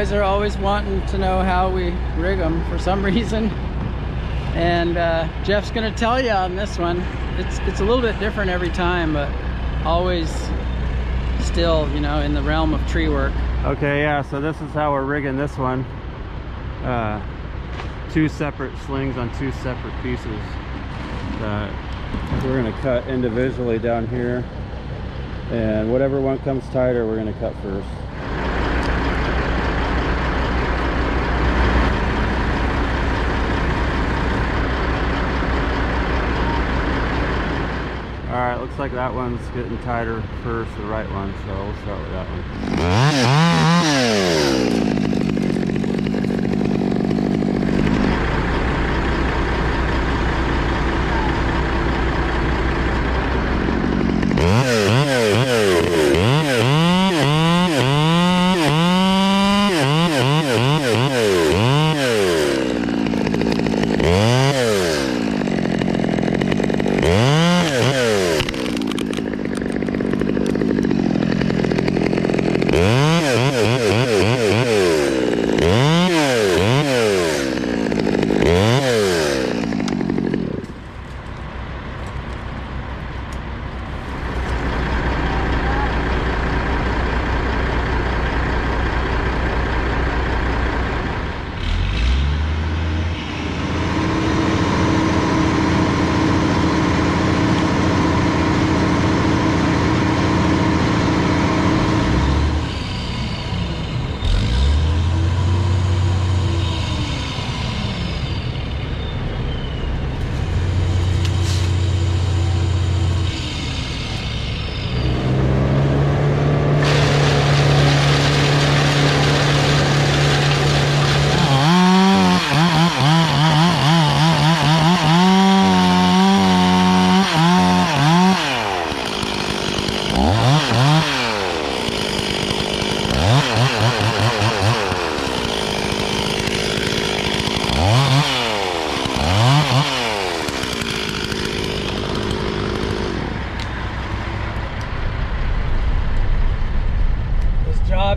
guys are always wanting to know how we rig them for some reason. And Jeff's gonna tell you on this one. It's a little bit different every time, but always still, you know, in the realm of tree work. Okay, yeah, so this is how we're rigging this one. 2 separate slings on 2 separate pieces that we're gonna cut individually down here. And whatever one comes tighter, we're gonna cut first. Alright, looks like that one's getting tighter first, the right one, so we'll start with that one.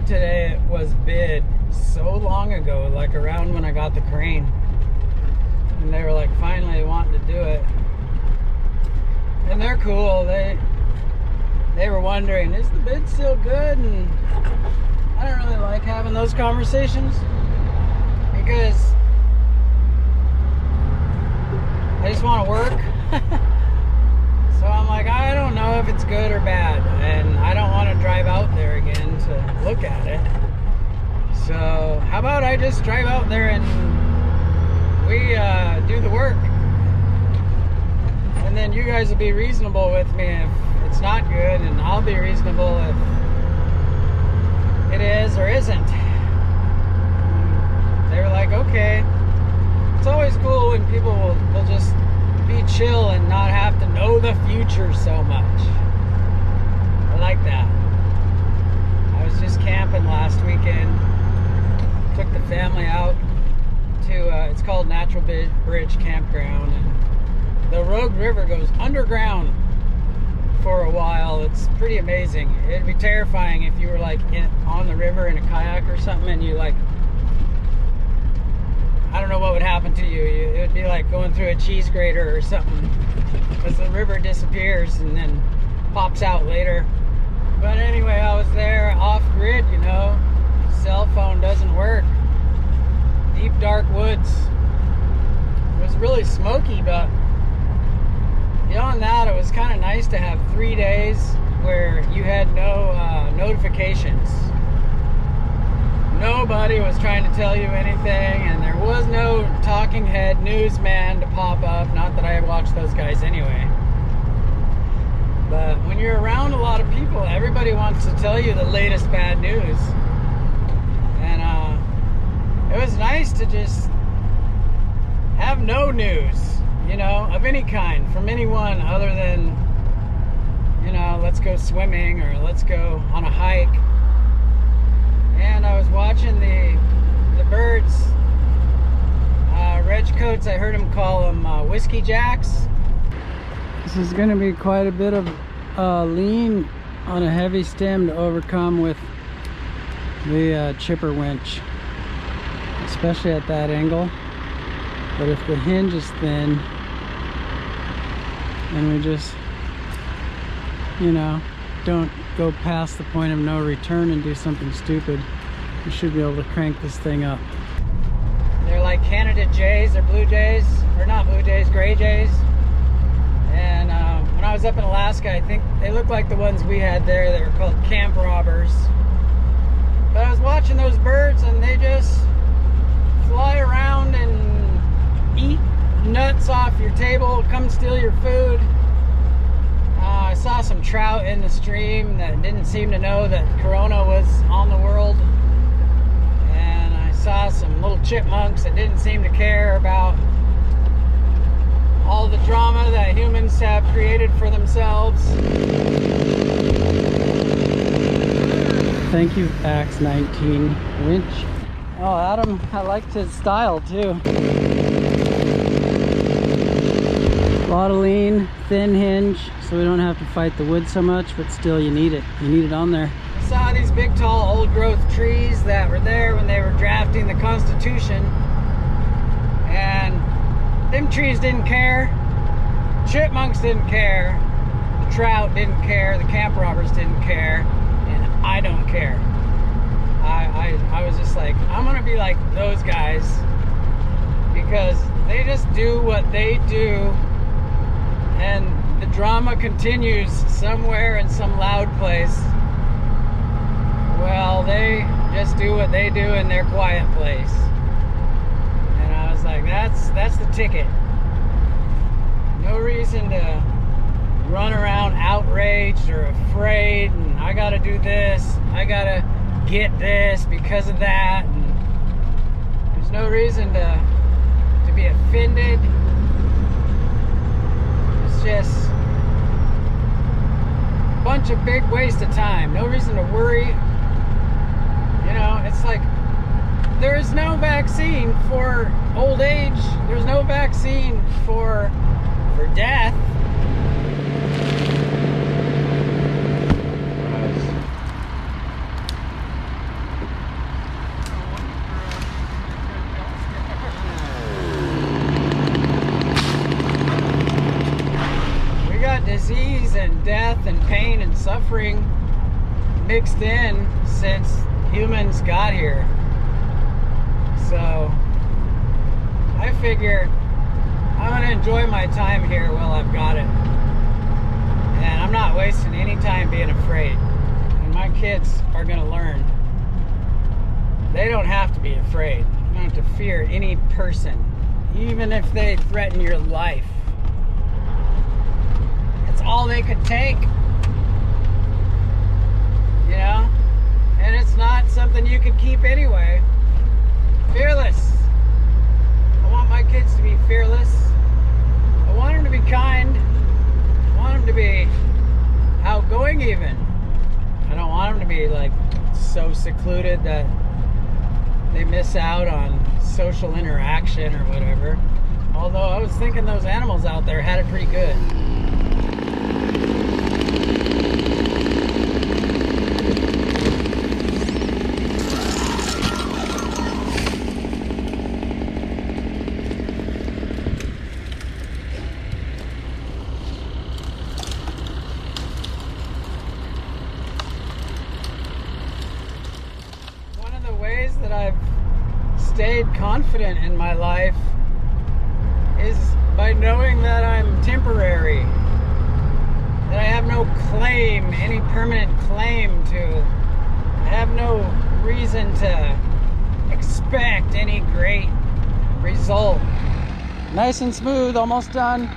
Today was bid so long ago, like around when I got the crane, and they were like finally wanting to do it, and they're cool. They were wondering, is the bid still good? And I don't really like having those conversations because I just want to work. So I'm like, I don't know if it's good or bad, and I don't want to drive out there again to look at it. So how about I just drive out there and we do the work, and then you guys will be reasonable with me if it's not good, and I'll be reasonable if it is or isn't. They were like, okay. It's always cool when people will just be chill and not have to know the future so much. I like that. I was just camping last weekend. Took the family out to, it's called Natural Bridge Campground, and the Rogue River goes underground for a while. It's pretty amazing. It'd be terrifying if you were like on the river in a kayak or something and you like, I don't know what would happen to you. It would be like going through a cheese grater or something, because the river disappears and then pops out later. But anyway, I was there off grid, you know. Cell phone doesn't work. Deep dark woods. It was really smoky, but beyond that, it was kind of nice to have 3 days where you had no notifications. Nobody was trying to tell you anything, and there was no talking head newsman to pop up. Not that I watch those guys anyway. But when you're around a lot of people, everybody wants to tell you the latest bad news. And it was nice to just have no news, you know, of any kind from anyone other than, you know, let's go swimming or let's go on a hike. And I was watching the birds, redcoats. I heard them call them whiskey jacks. This is going to be quite a bit of lean on a heavy stem to overcome with the chipper winch. especially at that angle. But if the hinge is thin, and we just, you know, don't go past the point of no return and do something stupid, we should be able to crank this thing up. They're like Canada Jays or Blue Jays, or not Blue Jays, Gray Jays. And when I was up in Alaska, I think they looked like the ones we had there. They were called camp robbers. But I was watching those birds and they just fly around and eat nuts off your table, come steal your food. I saw some trout in the stream that didn't seem to know that Corona was on the world. And I saw some little chipmunks that didn't seem to care about all the drama that humans have created for themselves. Thank you, Axe 19 winch. Oh, Adam, I liked his style too. A lot of lean, thin hinge, so we don't have to fight the wood so much, but still you need it. You need it on there. I saw these big, tall, old growth trees that were there when they were drafting the Constitution. And them trees didn't care. Chipmunks didn't care. The trout didn't care. The camp robbers didn't care. And I don't care. I was just like, I'm gonna be like those guys, because they just do what they do, and the drama continues somewhere in some loud place. Well, they just do what they do in their quiet place. And I was like, that's the ticket. No reason to run around outraged or afraid, and I gotta do this, I gotta get this because of that. And there's no reason to be offended. It's just a bunch of big waste of time. No reason to worry. You know, it's like there is no vaccine for old age. There's no vaccine for death. We got disease and death and pain and suffering mixed in since humans got here. So I figure I'm gonna enjoy my time here while I've got it. And I'm not wasting any time being afraid. And my kids are gonna learn. They don't have to be afraid. You don't have to fear any person, even if they threaten your life. It's all they could take. You know? And it's not something you could keep anyway. Fearless. I want my kids to be fearless. I want them to be kind. I want them to be outgoing even. I don't want them to be like so secluded that they miss out on social interaction or whatever. Although I was thinking those animals out there had it pretty good. That I've stayed confident in my life is by knowing that I'm temporary, that I have no claim, any permanent claim to, I have no reason to expect any great result. Nice and smooth, almost done.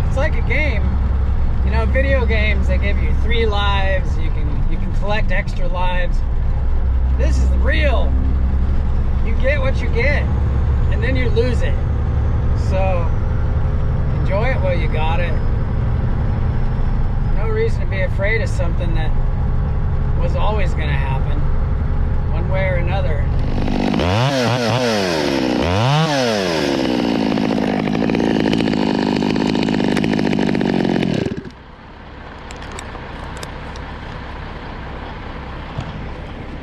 It's like a game. You know, video games, they give you 3 lives, you can collect extra lives. This is real. You get what you get, and then you lose it. So, enjoy it while you got it. No reason to be afraid of something that was always going to happen, one way or another.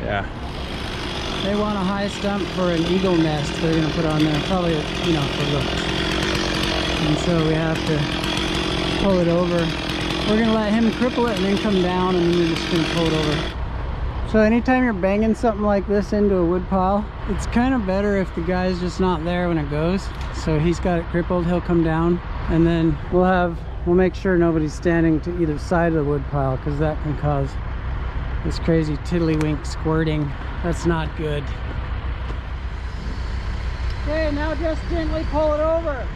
Yeah. They want a high stump for an eagle nest they're gonna put on there, probably, you know, for looks. And so we have to pull it over. We're gonna let him cripple it and then come down, and then we're just gonna pull it over. So anytime you're banging something like this into a wood pile, it's kind of better if the guy's just not there when it goes. So he's got it crippled, he'll come down, and then we'll make sure nobody's standing to either side of the wood pile, because that can cause this crazy tiddlywink squirting. That's not good. Okay, now just gently pull it over.